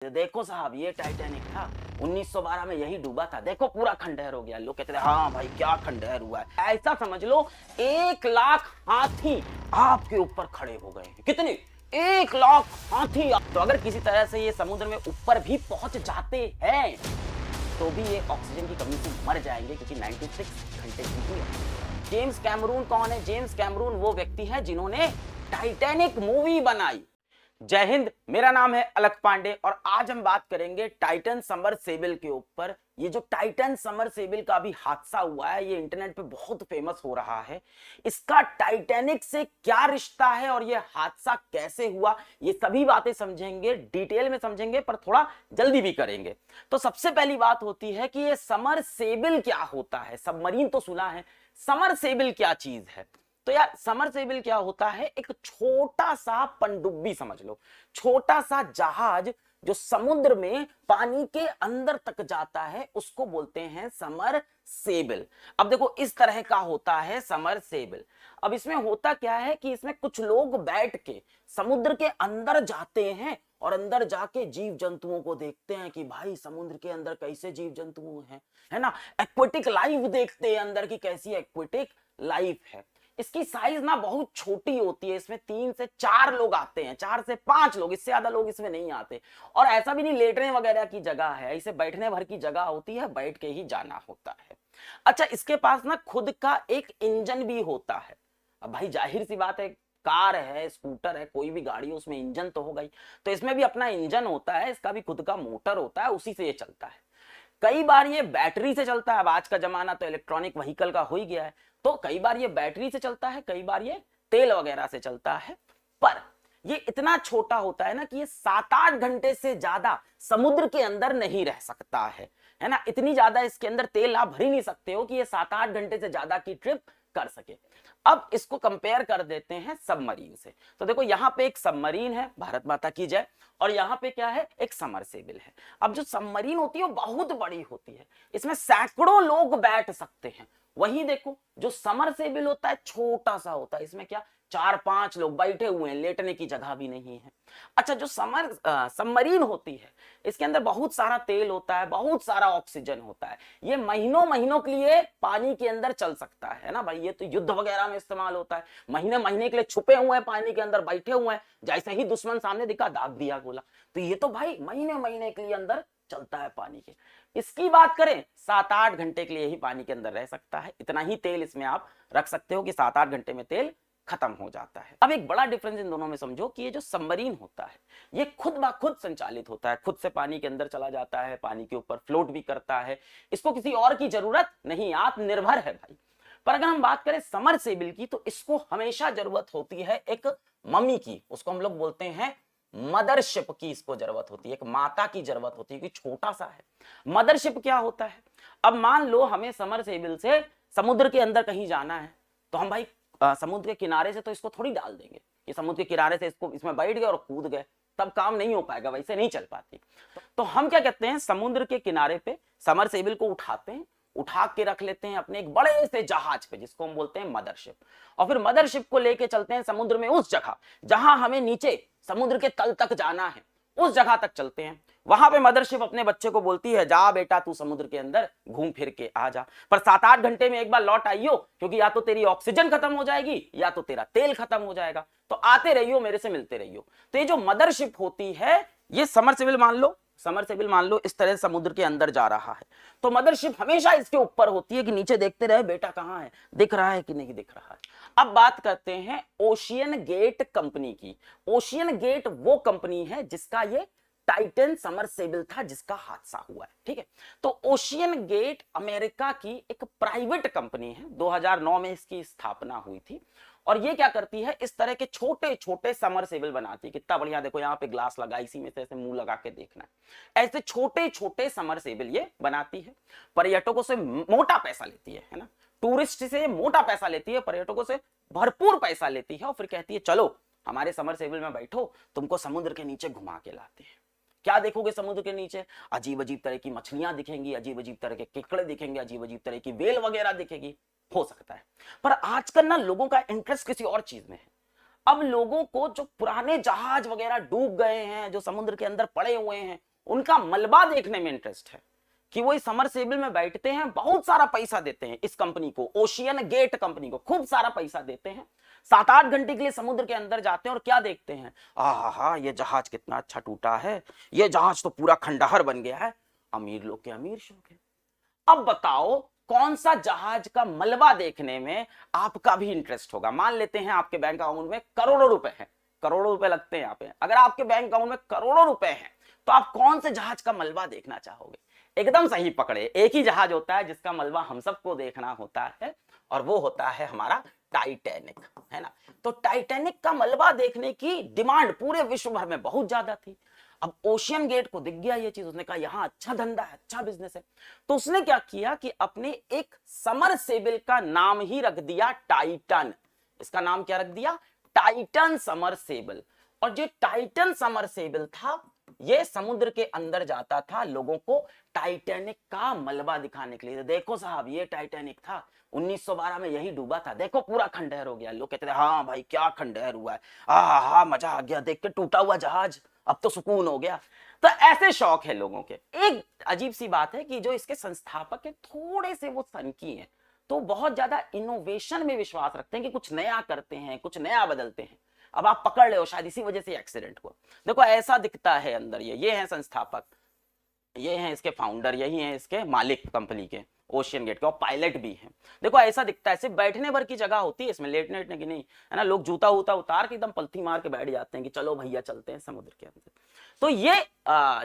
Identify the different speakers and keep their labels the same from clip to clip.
Speaker 1: देखो साहब ये टाइटैनिक था 1912 में, यही डूबा था, देखो पूरा खंडहर हो गया। लोग कहते थे हाँ भाई क्या खंडहर हुआ है। ऐसा समझ लो 1 लाख हाथी आपके ऊपर खड़े हो गए हैं। कितने? 1 लाख हाथी। तो अगर किसी तरह से ये समुद्र में ऊपर भी पहुंच जाते हैं तो भी ये ऑक्सीजन की कमी से मर जाएंगे, क्योंकि 96 घंटे की हुई है। जेम्स कैमरून कौन है? जेम्स कैमरून वो व्यक्ति है जिन्होंने टाइटैनिक मूवी बनाई। जय हिंद, मेरा नाम है अलक पांडे और आज हम बात करेंगे टाइटन सबमर्सिबल के ऊपर। ये जो टाइटन सबमर्सिबल का भी हादसा हुआ है, ये इंटरनेट पे बहुत फेमस हो रहा है। इसका टाइटैनिक से क्या रिश्ता है और ये हादसा कैसे हुआ, ये सभी बातें समझेंगे, डिटेल में समझेंगे, पर थोड़ा जल्दी भी करेंगे। तो सबसे पहली बात होती है कि ये सबमर्सिबल क्या होता है। सबमरीन तो सुना है, सबमर्सिबल क्या चीज है? तो यार सबमर्सिबल क्या होता है? एक छोटा सा पनडुब्बी समझ लो, छोटा सा जहाज जो समुद्र में पानी के अंदर तक जाता है, उसको बोलते हैं सबमर्सिबल। अब देखो इस तरह का होता है सबमर्सिबल। अब इसमें होता क्या है कि इसमें कुछ लोग बैठ के समुद्र के अंदर जाते हैं और अंदर जाके जीव जंतुओं को देखते हैं कि भाई समुद्र के अंदर कैसे जीव जंतु हैं, है ना। एक्वेटिक लाइफ देखते हैं अंदर की कैसी एक्वेटिक लाइफ है। इसकी साइज ना बहुत छोटी होती है, इसमें 3 से 4 लोग आते हैं, 4 से 5 लोग, इससे ज्यादा लोग इसमें नहीं आते। और ऐसा भी नहीं लेटने वगैरह की जगह है, इसे बैठने भर की जगह होती है, बैठ के ही जाना होता है। अच्छा, इसके पास ना खुद का एक इंजन भी होता है। अब भाई जाहिर सी बात है, कार है, स्कूटर है, कोई भी गाड़ी, उसमें इंजन तो होगा ही। तो इसमें भी अपना इंजन होता है, इसका भी खुद का मोटर होता है, उसी से ये चलता है। कई बार ये बैटरी से चलता है। अब आज का जमाना तो इलेक्ट्रॉनिक व्हीकल का हो ही गया है, तो कई बार ये बैटरी से चलता है, कई बार ये तेल वगैरह से चलता है। पर ये इतना छोटा होता है ना कि ये 7-8 घंटे से ज्यादा समुद्र के अंदर नहीं रह सकता है ना। इतनी ज्यादा इसके अंदर तेल आप भर ही नहीं सकते हो कि ये 7-8 घंटे से ज्यादा की ट्रिप कर सके। अब इसको कंपेयर कर देते हैं सबमरीन से। तो देखो यहाँ पे एक सबमरीन है, भारत माता की जय, और यहाँ पे क्या है, एक सबमर्सिबल है। अब जो सबमरीन होती है वो बहुत बड़ी होती है, इसमें सैकड़ों लोग बैठ सकते हैं। वहीं देखो जो सबमर्सिबल होता है छोटा सा होता है, इसमें क्या 4-5 लोग बैठे हुए हैं, लेटने की जगह भी नहीं है। अच्छा, जो सबमरीन होती है इसके अंदर बहुत सारा तेल होता है, बहुत सारा ऑक्सीजन होता है। ये महीनों महीनों के लिए पानी के अंदर चल सकता है ना भाई। ये तो युद्ध वगैरह में इस्तेमाल होता है। महीने महीने के लिए छुपे हुए हैं, पानी के अंदर बैठे हुए हैं, जैसे ही दुश्मन सामने दिखा दाग दिया गोला। तो ये तो भाई महीने महीने के लिए अंदर चलता है पानी के। इसकी बात करें 7-8 घंटे के लिए ही पानी के अंदर रह सकता है। इतना ही तेल इसमें आप रख सकते हो कि 7-8 घंटे में तेल खत्म हो जाता है। अब एक बड़ा डिफरेंस इन दोनों में समझो कि ये जो सबमरीन होता है ये खुद ब खुद संचालित होता है, खुद से पानी के अंदर चला जाता है, पानी के ऊपर फ्लोट भी करता है, इसको किसी और की जरूरत नहीं, आत्मनिर्भर है भाई। पर अगर हम बात करें सबमर्सिबल की तो इसको हमेशा जरूरत होती है एक मम्मी की, उसको हम लोग बोलते हैं मदरशिप की, इसको जरूरत होती है, एक माता की जरूरत होती है, कि छोटा सा है। मदरशिप क्या होता है? अब मान लो हमें सबमर्सिबल से समुद्र के अंदर कहीं जाना है, तो हम भाई समुद्र के किनारे से तो इसको थोड़ी डाल देंगे कि समुद्र के किनारे से इसको इसमें बैठ गए और कूद गए, तब काम नहीं हो पाएगा, वैसे नहीं चल पाती। तो हम क्या कहते हैं, समुद्र के किनारे पे सबमर्सिबल को उठाते हैं, उठा के रख लेते हैं अपने एक बड़े से जहाज पे, जिसको हम बोलते हैं मदरशिप। और फिर मदरशिप को लेके चलते हैं समुद्र में उस जगह जहां हमें नीचे समुद्र के तल तक जाना है, उस जगह तक चलते हैं। वहां पे मदरशिप अपने बच्चे को बोलती है जा बेटा तू समुद्र के अंदर घूम फिर के आ जा, पर 7-8 घंटे में एक बार लौट आइयो, क्योंकि या तो तेरी ऑक्सीजन खत्म हो जाएगी या तो तेरा तेल खत्म हो जाएगा, तो आते रहियो, मेरे से मिलते रहियो। तो ये जो मदरशिप होती है, ये सबमर्सिबल मान लो इस तरह समुद्र के अंदर जा रहा है, तो मदरशिप हमेशा इसके ऊपर होती है कि नीचे देखते रहे बेटा कहां है, दिख रहा है कि नहीं दिख रहा है। अब बात करते हैं ओशियन गेट कंपनी की। ओशियन गेट वो कंपनी है जिसका ये टाइटन सबमर्सिबल था जिसका हादसा हुआ है, ठीक है। तो ओशियन गेट अमेरिका की एक प्राइवेट कंपनी है, 2009 में इसकी स्थापना हुई थी। और ये क्या करती है, इस तरह के छोटे छोटे सबमर्सिबल बनाती है। कितना बढ़िया, देखो यहाँ पे ग्लास लगा, इसी में से ऐसे मुंह लगा के देखना है, ऐसे छोटे छोटे सबमर्सिबल ये बनाती है। पर्यटकों से मोटा पैसा लेती है ना, टूरिस्ट से मोटा पैसा लेती है, पर्यटकों से भरपूर पैसा लेती है, और फिर कहती है चलो हमारे सबमर्सिबल में बैठो, तुमको समुद्र के नीचे घुमा के लाते हैं। क्या देखोगे समुद्र के नीचे? अजीब अजीब तरह की मछलियां दिखेंगी, अजीब अजीब तरह के केकड़े दिखेंगे, अजीब अजीब तरह की वेल वगैरह दिखेगी, हो सकता है। पर आजकल ना लोगों का इंटरेस्ट किसी और चीज में है। अब लोगों को जो पुराने जहाज वगैरह डूब गए हैं, जो समुद्र के अंदर पड़े हुए हैं, उनका मलबा देखने में इंटरेस्ट है कि वो इस समरसेबल में बैठते हैं, बहुत सारा पैसा देते हैं इस कंपनी को, ओशियन गेट कंपनी को खूब सारा पैसा देते हैं, 7-8 घंटे के लिए समुद्र के अंदर जाते हैं और क्या देखते हैं, आहा ये जहाज कितना अच्छा टूटा है, ये जहाज तो पूरा खंडहर बन गया है। अमीर लोग के अमीर शौक है। अब बताओ कौन सा जहाज का मलबा देखने में आपका भी इंटरेस्ट होगा। मान लेते हैं आपके बैंक अकाउंट में करोड़ों रुपए हैं, करोड़ों रुपए लगते हैं यहाँ पे, अगर आपके बैंक अकाउंट में करोड़ों रुपए हैं तो आप कौन से जहाज का मलबा देखना चाहोगे? एकदम सही पकड़े, एक ही जहाज होता है जिसका मलबा हम सबको देखना होता है और वो होता है हमारा टाइटैनिक, है ना। तो टाइटैनिक का मलबा देखने की डिमांड पूरे विश्व भर में बहुत ज्यादा थी। अब ओशियन गेट को दिख गया ये चीज, उसने कहा यहां अच्छा धंधा है, अच्छा बिजनेस है। तो उसने क्या किया कि अपने एक समरसेबल का नाम ही रख दिया टाइटन। इसका नाम क्या रख दिया? Titan submersible. और जो टाइटन समरसेबल था ये समुद्र के अंदर जाता था लोगों को टाइटैनिक का मलबा दिखाने के लिए। तो देखो साहब ये टाइटैनिक था, 1912 में यही डूबा था, देखो पूरा खंडहर हो गया। लोग कहते थे हाँ भाई क्या खंडहर हुआ है, हाँ मजा आ गया देख के टूटा हुआ जहाज, अब तो सुकून हो गया। तो ऐसे शौक है लोगों के। एक अजीब सी बात है कि जो इसके संस्थापक है थोड़े से वो सनकी हैं, तो बहुत ज्यादा इनोवेशन में विश्वास रखते हैं कि कुछ नया करते हैं, कुछ नया बदलते हैं। अब आप पकड़ ले हो शायद इसी वजह से एक्सीडेंट हुआ। देखो ऐसा दिखता है अंदर, ये हैं संस्थापक, ये हैं इसके फाउंडर, यही हैं इसके मालिक कंपनी के ओशियन गेट के, और पायलट भी हैं। देखो ऐसा दिखता है, सिर्फ बैठने भर की जगह होती है इसमें, लेटने की नहीं, है ना। लोग जूता वूता उतार के एकदम पलथी मार के बैठ जाते हैं कि चलो भैया चलते हैं समुद्र के अंदर। तो ये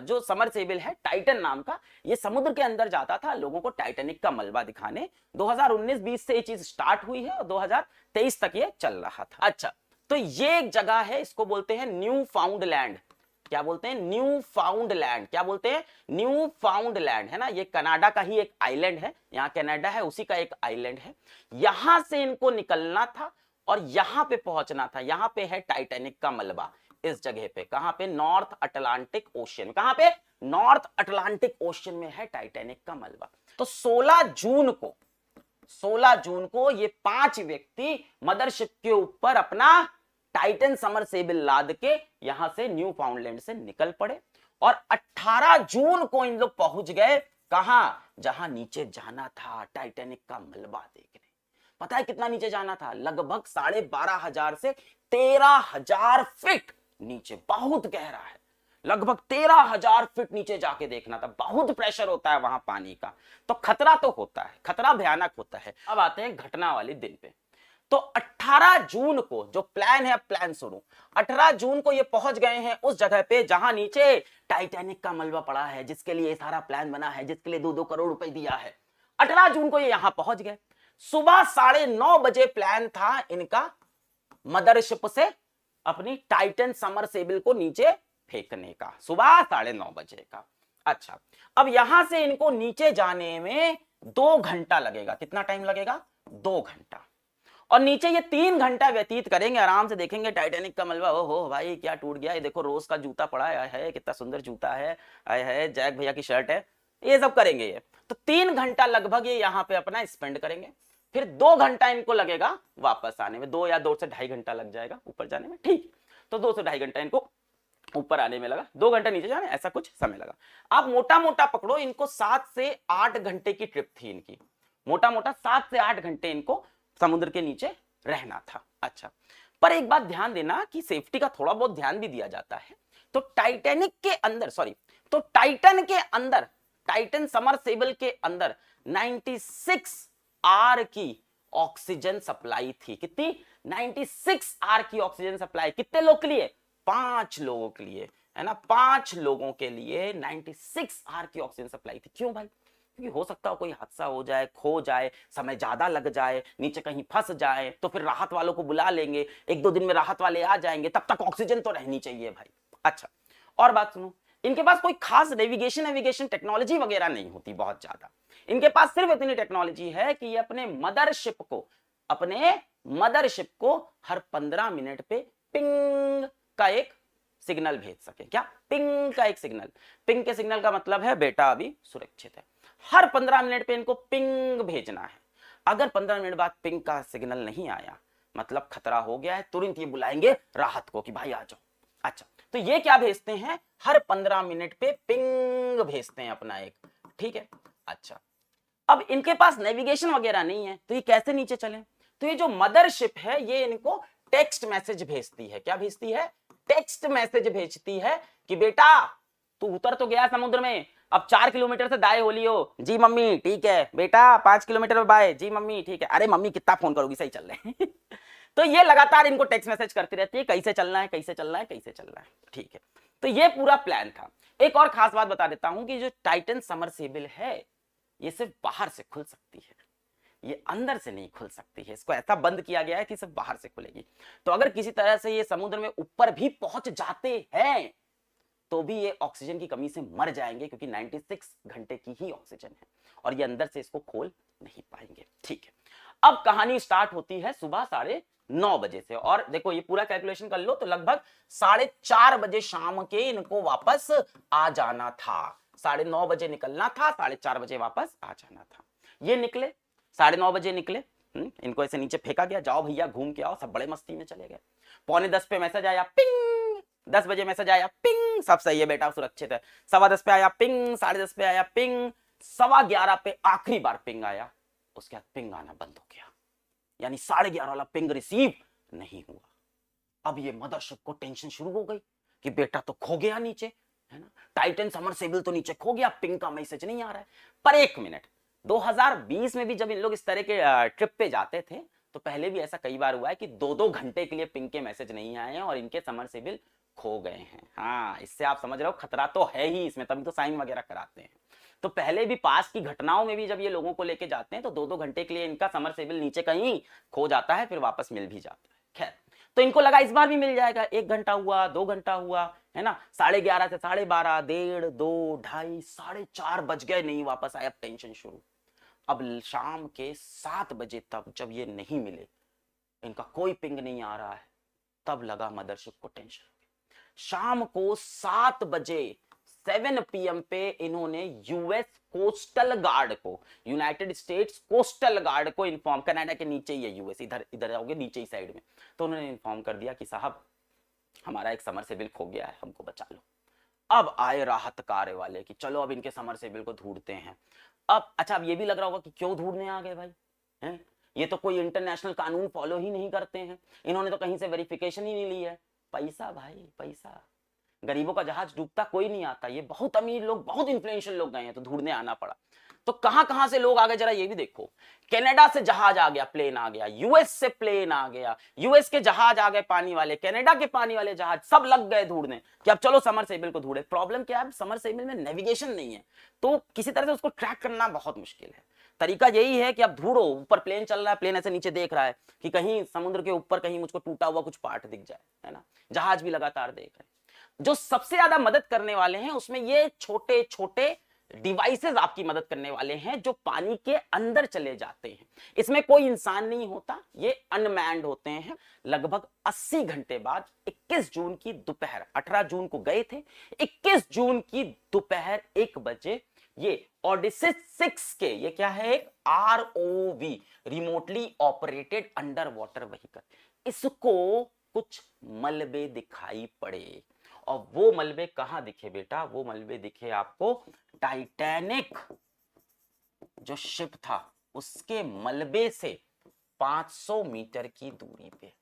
Speaker 1: जो समरसेबल है टाइटन नाम का, ये समुद्र के अंदर जाता था लोगों को टाइटैनिक का मलबा दिखाने। 2019-20 से ये चीज स्टार्ट हुई है और 2023 तक ये चल रहा था। अच्छा, तो ये एक जगह है, इसको बोलते हैं न्यू फाउंड लैंड। क्या बोलते हैं? New found land. क्या बोलते हैं? न्यू फाउंड लैंड, है ना। ये कनाडा का ही एक आइलैंड है, यहाँ कनाडा है उसी का एक आइलैंड है। यहां से इनको निकलना था और यहां पे पहुंचना था। यहां पे है टाइटैनिक का मलबा, इस जगह पे। कहां पे? North Atlantic ocean. कहां पे? नॉर्थ अटलांटिक ओशियन में है टाइटैनिक का मलबा। तो 16 जून को ये 5 व्यक्ति मदरशिप के ऊपर अपना टाइटन समरसेबल लाद के यहां से न्यू फाउंडलैंड से निकल पड़े और 18 जून को इन लोग पहुंच गए कहां? जहां नीचे जाना था टाइटैनिक का मलबा देखने। पता है कितना नीचे जाना था? लगभग 12,500 से 13,000 फीट नीचे। बहुत गहरा है, लगभग 13,000 फीट नीचे जाके देखना था। बहुत प्रेशर होता है वहां पानी का, तो खतरा तो होता है, खतरा भयानक होता है। अब आते हैं घटना वाले दिन पे। तो 18 जून को जो प्लान है, प्लान सुनो। 18 जून को ये पहुंच गए हैं उस जगह पे जहां नीचे टाइटैनिक का मलबा पड़ा है, जिसके लिए सारा प्लान बना है, जिसके लिए 2-2 करोड़ रुपए दिया है। 18 जून को ये यहां पहुंच गए। सुबह 9:30 बजे प्लान था इनका मदरशिप से अपनी टाइटन समरसेबल को नीचे फेंकने का, सुबह 9:30 बजे का। अच्छा, अब यहां से इनको नीचे जाने में 2 घंटा लगेगा। कितना टाइम लगेगा? 2 घंटा। और नीचे ये 3 घंटा व्यतीत करेंगे, आराम से देखेंगे टाइटैनिक का मलबा। ओहो भाई क्या टूट गया, ये देखो रोज का जूता पड़ा है, कितना सुंदर जूता है, जैक भैया की शर्ट है, ये सब करेंगे ये। तो 3 घंटा लगभग ये यहाँ पे अपना स्पेंड करेंगे। फिर 2 घंटा इनको लगेगा वापस आने में, 2 या 2 से 2.5 घंटा लग जाएगा ऊपर जाने में, ठीक। तो 2 से 2.5 घंटा इनको ऊपर आने में लगा, 2 घंटा नीचे जाने, ऐसा कुछ समय लगा। आप मोटा मोटा पकड़ो, इनको 7 से 8 घंटे की ट्रिप थी इनकी। मोटा मोटा 7 से 8 घंटे इनको समुद्र के नीचे रहना था। अच्छा, पर एक बात ध्यान देना कि सेफ्टी का थोड़ा बहुत ध्यान भी दिया जाता है। तो टाइटैनिक के अंदर, तो टाइटन के अंदर, टाइटन समरसेबल के अंदर 96 आर की ऑक्सीजन सप्लाई थी। कितनी? 96 आर की ऑक्सीजन सप्लाई। कितने लोग के लिए? 5 लोगों के लिए, है ना। 5 लोगों के लिए 96 आर की ऑक्सीजन सप्लाई थी। क्यों भाई? क्योंकि हो सकता है कोई हादसा हो जाए, खो जाए, समय ज्यादा लग जाए, नीचे कहीं फंस जाए, तो फिर राहत वालों को बुला लेंगे, 1-2 दिन में राहत वाले आ जाएंगे, तब तक ऑक्सीजन तो रहनी चाहिए भाई। अच्छा, और बात सुनो, इनके पास कोई खास नेविगेशन टेक्नोलॉजी वगैरह नहीं होती बहुत ज्यादा। इनके पास सिर्फ इतनी टेक्नोलॉजी है कि ये अपने मदरशिप को हर 15 मिनट पे पिंग का एक सिग्नल भेज सके। क्या? पिंग का एक सिग्नल। पिंग के सिग्नल का मतलब है बेटा अभी सुरक्षित है। हर 15 मिनट पे इनको पिंग भेजना है। अगर 15 मिनट बाद पिंग का सिग्नल नहीं आया, मतलब खतरा हो गया है, तुरंत ये बुलाएंगे राहत को कि भाई आ जाओ। अच्छा, तो ये क्या भेजते हैं, हर 15 मिनट पे पिंग भेजते हैं अपना एक, ठीक है। अच्छा, अब इनके पास नेविगेशन वगैरह नहीं है, तो ये कैसे नीचे चले? तो ये जो मदरशिप है ये इनको टेक्स्ट मैसेज भेजती है। क्या भेजती है? टेक्स्ट मैसेज भेजती है कि बेटा तू उतर तो गया समुद्र में, अब 4 किलोमीटर से दाएं हो लियो। जी मम्मी ठीक है बेटा, 5 किलोमीटर में बाएं। जी मम्मी ठीक है। अरे मम्मी कितना फोन करोगी, सही चल रहे हैं। तो ये लगातार इनको टेक्स्ट मैसेज करती रहती है, कैसे चलना है, कैसे चलना है, कैसे चलना है, ठीक है। तो ये पूरा प्लान था। एक और खास बात बता देता हूं कि जो टाइटन समरसेबल है ये सिर्फ बाहर से खुल सकती है, ये अंदर से नहीं खुल सकती है। इसको ऐसा बंद किया गया है कि सिर्फ बाहर से खुलेगी। तो अगर किसी तरह से ये समुद्र में ऊपर भी पहुंच जाते हैं तो भी ये ऑक्सीजन की कमी से मर जाएंगे, क्योंकि 96 घंटे की ही ऑक्सीजन है और ये अंदर से इसको खोल नहीं पाएंगे, ठीक है। अब कहानी स्टार्ट होती है सुबह 9:30 बजे से, और देखो ये पूरा कैलकुलेशन कर लो तो लगभग 4:30 बजे शाम के इनको वापस आ जाना था। 9:30 बजे निकलना था, 4:30 बजे वापस आ जाना था। ये निकले 9:30 बजे निकले, इनको ऐसे नीचे फेंका गया, जाओ भैया घूम के आओ, सब बड़े मस्ती में चले गए। 9:45 पे मैसेज आया पिंग, 10 बजे मैसेज आया पिंग, सब सही है बेटा सुरक्षित है। 10:15 पे आया पिंग, 10:30 पे आया पिंग, 11:15 पे आखिरी बार पिंग आया, उसके बाद पिंग आना बंद हो गया, यानी 11:30 वाला पिंग रिसीव नहीं हुआ। अब ये मदरशिप को टेंशन शुरू हो गई कि बेटा तो खो गया नीचे, है ना, टाइटन समरसेबल तो नीचे खो गया, पिंग का मैसेज नहीं आ रहा है। पर एक मिनट, 2020 में भी जब इन लोग इस तरह के ट्रिप पे जाते थे तो पहले भी ऐसा कई बार हुआ है कि 2-2 घंटे के लिए पिंग के मैसेज नहीं आए हैं और इनके समरसेबल खो गए हैं। हाँ, इससे आप समझ रहे हो खतरा तो है ही इसमें, तभी तो साइन वगैरह कराते हैं। तो पहले भी पास की घटनाओं में भी जब ये लोगों को लेके जाते हैं तो 2-2 घंटे के लिए इनका समरसेबल नीचे कहीं खो जाता है, फिर वापस मिल भी जाता है। खैर, तो इनको लगा इस बार भी मिल जाएगा। 1 घंटा हुआ, 2 घंटा हुआ, है ना, 11:30 से 12:30, 1:30, 2, 2:30, 4:30 बज गए, नहीं वापस आए। अब टेंशन शुरू। अब शाम के 7 बजे तक जब ये नहीं मिले, इनका कोई पिंग नहीं आ रहा है, तब लगा मदरशिप को टेंशन। शाम को 7 बजे 7 PM पे इन्होंने यूएस कोस्टल गार्ड को, यूनाइटेड स्टेट्स कोस्टल गार्ड को इन्फॉर्म, कनाडा के नीचे ही है यूएस, इधर इधर आओगे नीचे ही साइड में, तो उन्होंने इन्फॉर्म कर दिया कि साहब हमारा एक समरसेबल खो गया है, हमको बचा लो। अब आए राहत कार्य वाले कि चलो अब इनके समरसेबल को ढूंढते हैं। अब अच्छा, अब ये भी लग रहा होगा कि क्यों ढूंढने आ गए भाई, हैं? ये तो कोई इंटरनेशनल कानून फॉलो ही नहीं करते हैं, इन्होंने तो कहीं से वेरिफिकेशन ही नहीं ली है। पैसा भाई पैसा, गरीबों का जहाज डूबता कोई नहीं आता। ये बहुत अमीर लोग, बहुत इन्फ्लुएंशियल लोग गए हैं तो ढूंढने आना पड़ा। तो कहां कहां से लोग आ गए जरा ये भी देखो। कनाडा से जहाज आ गया, प्लेन आ गया, यूएस से प्लेन आ गया, यूएस के जहाज आ गए पानी वाले, कनाडा के पानी वाले जहाज, सब लग गए ढूंढने कि अब चलो समरसेबल को ढूंढे। प्रॉब्लम क्या है, समरसेबल में नेविगेशन नहीं है, तो किसी तरह से उसको ट्रैक करना बहुत मुश्किल है। तरीका यही है कि अब ढूंढो, ऊपर प्लेन चल रहा है, प्लेन ऐसे नीचे देख रहा है कि कहीं समुद्र के ऊपर कहीं मुझको टूटा हुआ कुछ पार्ट दिख जाए, है ना। जहाज भी लगातार देख रहे हैं। जो सबसे ज्यादा मदद करने वाले हैं उसमें ये छोटे छोटे डिवाइसेस आपकी मदद करने वाले हैं जो पानी के अंदर चले जाते हैं। इसमें कोई इंसान नहीं होता, ये अनमैन्ड होते हैं। लगभग 80 घंटे बाद 21 जून की दोपहर, 18 जून को गए थे, 21 जून की दोपहर 1 बजे ये ओडिसिस 6 के, ये क्या है, एक ROV, remotely operated under water vehicle, इसको कुछ मलबे दिखाई पड़े। और वो मलबे कहां दिखे बेटा, वो मलबे दिखे आपको टाइटैनिक जो शिप था उसके मलबे से 500 मीटर की दूरी पे।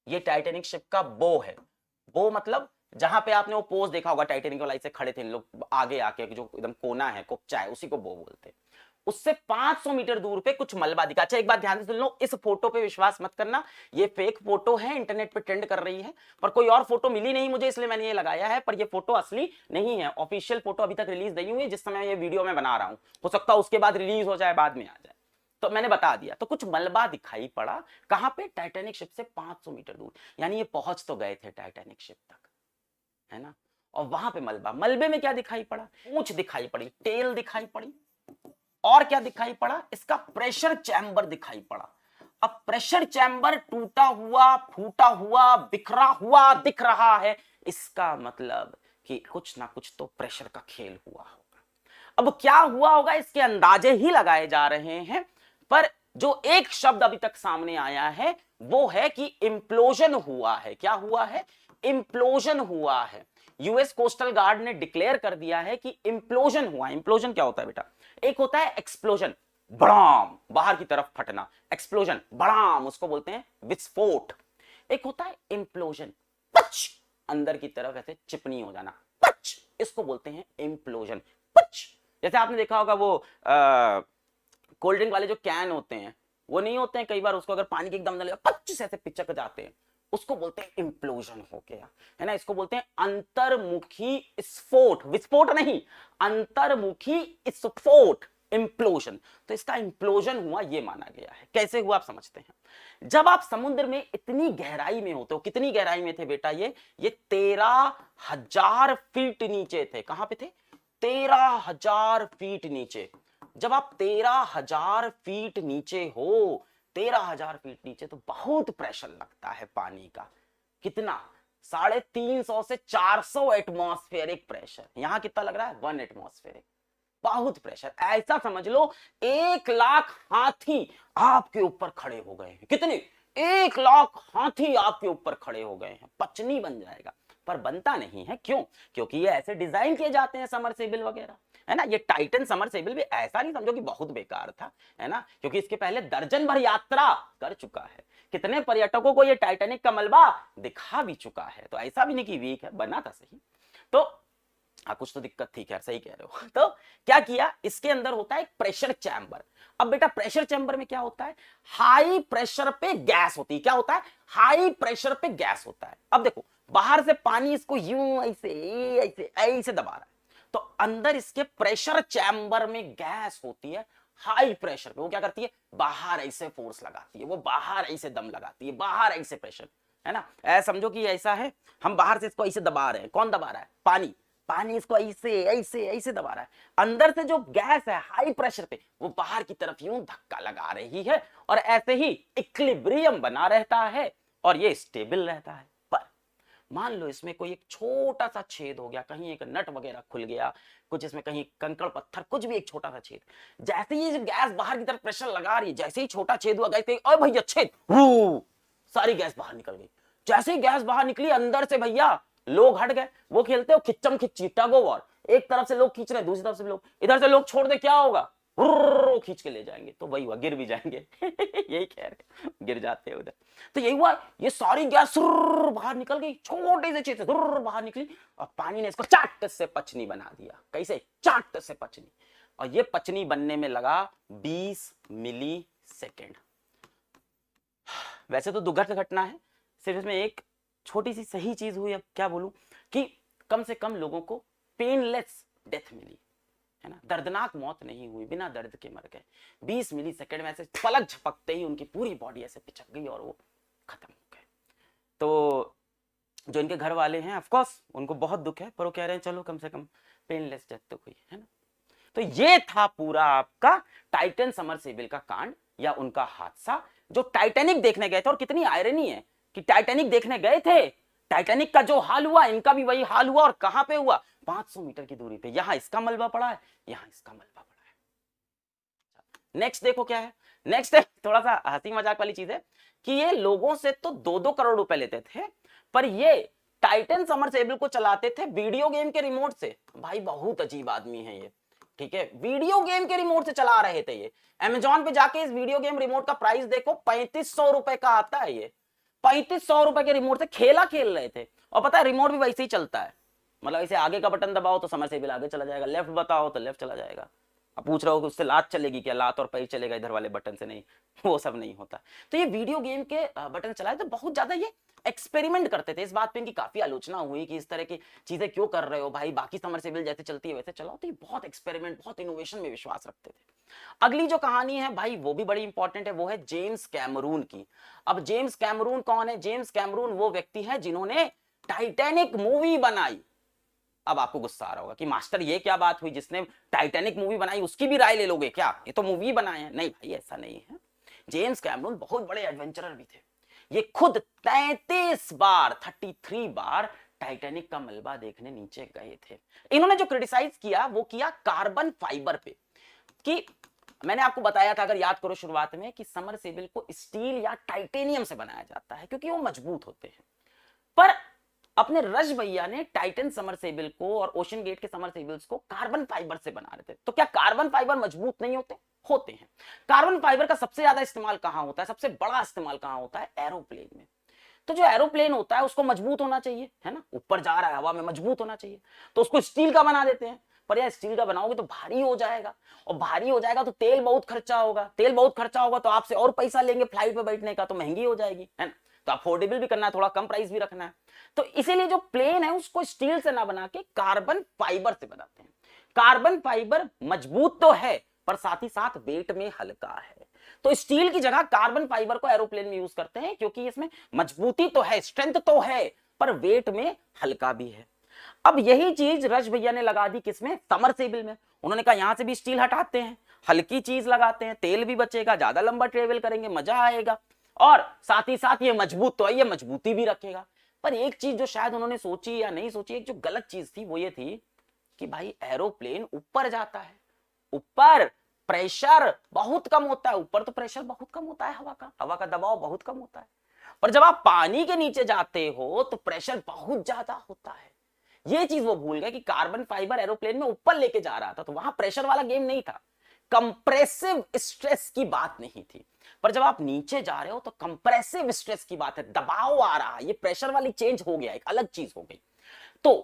Speaker 1: ये टाइटैनिक शिप का बो है। बो मतलब जहां पे आपने वो पोज देखा होगा, टाइटैनिक वाला ऐसे खड़े थे लोग आगे आके, जो एकदम कोना है, कोपचा है, उसी को बो बोलते हैं। उससे 500 मीटर दूर पे कुछ मलबा दिखा। अच्छा एक बात ध्यान से सुन लो, इस फोटो पे विश्वास मत करना, ये फेक फोटो है, इंटरनेट पे ट्रेंड कर रही है, पर कोई और फोटो मिली नहीं मुझे इसलिए मैंने ये लगाया है, पर ये फोटो असली नहीं है। ऑफिशियल फोटो अभी तक रिलीज नहीं हुई जिस समय ये वीडियो में बना रहा हूं, हो सकता है उसके बाद रिलीज हो जाए, बाद में आ जाए, तो मैंने बता दिया। तो कुछ मलबा दिखाई पड़ा, कहां पे, टाइटैनिक शिप से 500 मीटर दूर, यानी ये पहुंच तो गए थे टाइटैनिक शिप तक, है ना। और वहां पे मलबा, मलबे में क्या दिखाई पड़ा, पूंछ दिखाई पड़ी, टेल दिखाई पड़ी, और क्या दिखाई पड़ा, इसका प्रेशर चैम्बर दिखाई पड़ा। अब प्रेशर चैम्बर टूटा हुआ, फूटा हुआ, बिखरा हुआ दिख रहा है, इसका मतलब कि कुछ ना कुछ तो प्रेशर का खेल हुआ होगा। अब क्या हुआ होगा इसके अंदाजे ही लगाए जा रहे हैं, पर जो एक शब्द अभी तक सामने आया है वो है कि इंप्लोजन हुआ है। क्या हुआ है, इंप्लोजन हुआ है। यूएस कोस्टल गार्ड ने डिक्लेयर कर दिया है कि इंप्लोजन हुआ। इंप्लोजन क्या होता है बेटा? एक होता है एक्सप्लोजन, बड़ाम, बाहर की तरफ फटना, एक्सप्लोजन बड़ाम, उसको बोलते हैं विस्फोट। एक होता है इंप्लोजन, पच, अंदर की तरफ ऐसे चिपनी हो जाना, पच, इसको बोलते हैं इंप्लोजन, पच। जैसे आपने देखा होगा वो कोल्ड ड्रिंक वाले जो कैन होते हैं, वो नहीं होते हैं कई बार, उसको अगर पानी की एकदम डालेगा पच से ऐसे पिचक जाते हैं, उसको बोलते हैं इंप्लोजन हो गया, है ना। इसको बोलते हैं अंतर्मुखी स्फोट, विस्फोट नहीं, अंतर्मुखी स्फोट, इंप्लोजन। तो इसका इंप्लोजन हुआ ये माना गया है। कैसे हुआ आप समझते हैं? जब आप समुद्र में इतनी गहराई में होते हो, कितनी गहराई में थे बेटा? ये 13,000 फीट नीचे थे। कहां पे थे? 13,000 फीट नीचे। जब आप 13,000 फीट नीचे हो, 13,000 फीट नीचे, तो बहुत प्रेशर लगता है पानी का। कितना? 350 से 400 एटमॉस्फेरिक प्रेशर। यहां कितना लग रहा है? 1 एटमॉस्फेरिक। बहुत प्रेशर। ऐसा समझ लो 1,00,000 हाथी आपके ऊपर खड़े हो गए हैं। कितने? 1,00,000 हाथी आपके ऊपर खड़े हो गए हैं। पचनी बन जाएगा, पर बनता नहीं है। क्यों? क्योंकि ये ऐसे डिजाइन किए जाते हैं समरसेबल वगैरह, है ना। ये टाइटन समरसेबल भी ऐसा नहीं समझो कि बहुत बेकार था, है ना, क्योंकि इसके पहले दर्जन भर यात्रा कर चुका है। कितने पर्यटकों को ये टाइटैनिक का मलबा दिखा भी चुका है। तो ऐसा भी नहीं कि वीक है, बना था सही। तो कुछ तो दिक्कत थी, खैर सही कह रहे हो। तो क्या किया, इसके अंदर होता है एक प्रेशर चैम्बर। अब बेटा प्रेशर चैम्बर में क्या होता है? हाई प्रेशर पे गैस होती है। क्या होता है? हाई प्रेशर पे गैस होता है। अब देखो बाहर से पानी इसको यूं ऐसे ऐसे ऐसे दबा रहा है, तो अंदर इसके प्रेशर चैम्बर में गैस होती है हाई प्रेशर पे। वो क्या करती है? बाहर ऐसे फोर्स लगाती है, वो बाहर ऐसे दम लगाती है, बाहर ऐसे प्रेशर, है ना। ऐसा समझो कि ऐसा है, हम बाहर से इसको ऐसे दबा रहे हैं। कौन दबा रहा है? पानी। पानी इसको ऐसे ऐसे ऐसे दबा रहा है। अंदर से जो गैस है हाई प्रेशर पे, वो बाहर की तरफ यूं धक्का लगा रही है, और ऐसे ही इक्विलिब्रियम बना रहता है और ये स्टेबल रहता है। पर मान लो इसमें कोई एक छोटा सा छेद हो गया, कहीं एक नट वगैरह खुल गया, कुछ इसमें कहीं कंकड़ पत्थर, कुछ भी एक छोटा सा छेद, जैसे ही गैस बाहर की तरफ प्रेशर लगा रही है, जैसे ही छोटा छेद हुआ, गैस अरे भैया छेद, सारी गैस बाहर निकल गई। जैसे ही गैस बाहर निकली, अंदर से भैया लोग हट गए। वो खेलते हो खिच्चम खिच्ची, टग ऑफ वॉर। एक तरफ से लोग खींच रहे, दूसरी तरफ से लोग, इधर से लोग छोड़ दे, क्या होगा? खींच के ले जाएंगे। तो वही हुआ, गिर भी जाएंगे। यही कह रहे, गिर जाते हैं उधर। तो यही हुआ, ये सारी गैस बाहर निकल गई, छोटे से छेद से बाहर निकली, और पानी ने इसको चाट से पचनी बना दिया। कैसे? चाट से पचनी। और ये पचनी बनने में लगा 20 मिली सेकेंड। वैसे तो दुर्घट घटना है, सिर्फ इसमें एक छोटी सी सही चीज हुई। अब क्या बोलूं कि कम से कम लोगों को पेनलेस डेथ मिली, है ना, दर्दनाक मौत नहीं हुई, बिना दर्द के मर गए। 20 मिली सेकेंड में ऐसे पलक झपकते ही उनकी पूरी बॉडी ऐसे पिचक गई और वो खत्म हो गए। तो जो इनके घर वाले हैं, ऑफ कोर्स उनको बहुत दुख है, पर वो कह रहे हैं चलो कम से कम पेनलेस डेथ तो हुई, है ना। तो ये था पूरा आपका टाइटन समरसेबल का कांड या उनका हादसा, जो टाइटैनिक देखने गए थे। और कितनी आयरनी है कि टाइटैनिक देखने गए थे, टाइटैनिक का जो हाल हुआ इनका भी वही हाल हुआ। और कहां पे हुआ? 500 मीटर की दूरी पे। यहां इसका मलबा पड़ा है, यहां इसका मलबा पड़ा है। नेक्स्ट देखो क्या है। नेक्स्ट है थोड़ा सा हंसी मजाक वाली चीज है कि ये लोगों से तो 2-2 करोड़ रुपए लेते थे, पर ये टाइटन समरसेबल को चलाते थे वीडियो गेम के रिमोट से। भाई बहुत अजीब आदमी है ये, ठीक है। वीडियो गेम के रिमोट से चला रहे थे ये। अमेजॉन पे जाके इस वीडियो गेम रिमोट का प्राइस देखो, 3500 रुपए का आता है ये। 3500 रुपए के रिमोट से खेला खेल रहे थे। और पता है रिमोट भी वैसे ही चलता है, मतलब इसे आगे का बटन दबाओ तो समरसेबल आगे चला जाएगा, लेफ्ट बताओ तो लेफ्ट चला जाएगा। अब पूछ रहे हो कि उससे लात चलेगी क्या? लात और पैर चलेगा इधर वाले बटन से? नहीं, वो सब नहीं होता। तो ये वीडियो गेम के बटन चलाए तो बहुत ज्यादा ये एक्सपेरिमेंट करते थे। इस बात पे इनकी काफी आलोचना हुई कि इस तरह की चीजें क्यों कर रहे हो भाई, बाकी समरसेबल जैसे चलती है वैसे चलाओ। तो ये बहुत एक्सपेरिमेंट, बहुत इनोवेशन में विश्वास रखते थे। अगली जो कहानी है भाई वो भी बड़ी इंपॉर्टेंट है, वो है जेम्स कैमरून की। अब जेम्स कैमरून कौन है? जेम्स कैमरून वो व्यक्ति है जिन्होंने टाइटैनिक मूवी बनाई। अब आपको गुस्सा आ रहा होगा कि मास्टर ये क्या बात हुई, जिसने टाइटैनिक मूवी बनाई उसकी भी राय ले लोगे क्या? ये तो मूवी बनाए हैं। नहीं भाई ऐसा नहीं है। जेम्स कैमरून बहुत बड़े एडवेंचरर भी थे। ये खुद 33 बार टाइटैनिक का मलबा देखने नीचे गए थे। इन्होंने जो क्रिटिसाइज किया वो किया कार्बन फाइबर पे, कि मैंने आपको बताया था अगर याद करो शुरुआत में कि समरसेबल को स्टील या टाइटेनियम से बनाया जाता है क्योंकि वो मजबूत होते हैं। पर अपने रश भैया ने टाइटन समरसेबल को और ओशन गेट के समरसेबल्स को कार्बन फाइबर से बना रहे थे। तो क्या कार्बन फाइबर मजबूत नहीं होते? होते हैं। कार्बन फाइबर का सबसे ज्यादा इस्तेमाल कहां होता है, सबसे बड़ा इस्तेमाल कहां होता है? एरोप्लेन में। तो जो एरोप्लेन होता है उसको मजबूत होना चाहिए, है ना, ऊपर जा रहा है हवा में, मजबूत होना चाहिए, तो उसको स्टील का बना देते हैं। पर यार स्टील का बनाओगे तो भारी हो जाएगा, और भारी हो जाएगा तो तेल बहुत खर्चा होगा, तेल बहुत खर्चा होगा तो आपसे और पैसा लेंगे फ्लाइट पे बैठने का, तो महंगी हो जाएगी, है ना। तो अफोर्डेबल भी करना है, थोड़ा कम प्राइस भी रखना है। तो इसीलिए जो प्लेन है उसको स्टील से ना बना के कार्बन फाइबर से बनाते हैं। कार्बन फाइबर मजबूत तो है पर साथ ही साथ वेट में हल्का है। तो स्टील की जगह कार्बन फाइबर को एरोप्लेन में यूज करते हैं, क्योंकि इसमें मजबूती तो है, स्ट्रेंथ तो है, पर वेट में हल्का भी है। अब यही चीज रश भैया ने लगा दी किसमें? समरसेबल में। उन्होंने कहा यहां से भी स्टील हटाते हैं, हल्की चीज लगाते हैं, तेल भी बचेगा, ज्यादा लंबा ट्रेवल करेंगे, मजा आएगा, और साथ ही साथ ये मजबूत तो है, ये मजबूती भी रखेगा। पर एक चीज जो शायद उन्होंने सोची या नहीं सोची, एक जो गलत चीज थी वो ये थी कि भाई एरोप्लेन ऊपर जाता है, ऊपर प्रेशर बहुत कम होता है, ऊपर तो प्रेशर बहुत कम होता है, हवा का दबाव बहुत कम होता है। पर जब आप पानी के नीचे जाते हो तो प्रेशर बहुत ज्यादा होता है। ये चीज वो भूल गए कि कार्बन फाइबर एरोप्लेन में ऊपर लेके जा रहा था, तो वहां प्रेशर वाला गेम नहीं था, कंप्रेसिव स्ट्रेस की बात नहीं थी। पर जब आप नीचे जा रहे हो तो कंप्रेसिव स्ट्रेस की बात है, दबाव आ रहा है, ये प्रेशर वाली चेंज हो गया, एक अलग चीज हो गई। तो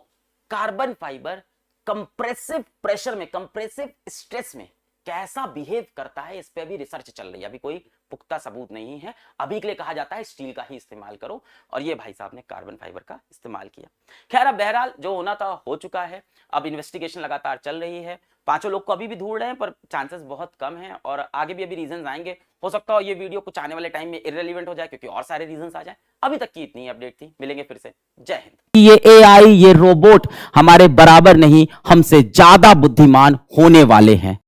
Speaker 1: कार्बन फाइबर कंप्रेसिव प्रेशर में, कंप्रेसिव स्ट्रेस में कैसा बिहेव करता है, इस पे अभी रिसर्च चल रही है, अभी कोई पुख्ता सबूत नहीं है। अभी के लिए कहा जाता है स्टील का ही इस्तेमाल करो, और ये भाई साहब ने कार्बन फाइबर का इस्तेमाल किया। खैर अब बहरहाल जो होना था हो चुका है, अब इन्वेस्टिगेशन लगातार चल रही है। पांचों लोग को अभी भी ढूंढ रहे हैं, पर चांसेस बहुत कम हैं, और आगे भी अभी रीजंस आएंगे। हो सकता हो ये वीडियो कुछ आने वाले टाइम में इररिलेवेंट हो जाए, क्योंकि और सारे रीजंस आ जाए। अभी तक की इतनी अपडेट थी, मिलेंगे फिर से। जय हिंद।
Speaker 2: ये एआई, ये रोबोट हमारे बराबर नहीं, हमसे ज्यादा बुद्धिमान होने वाले हैं।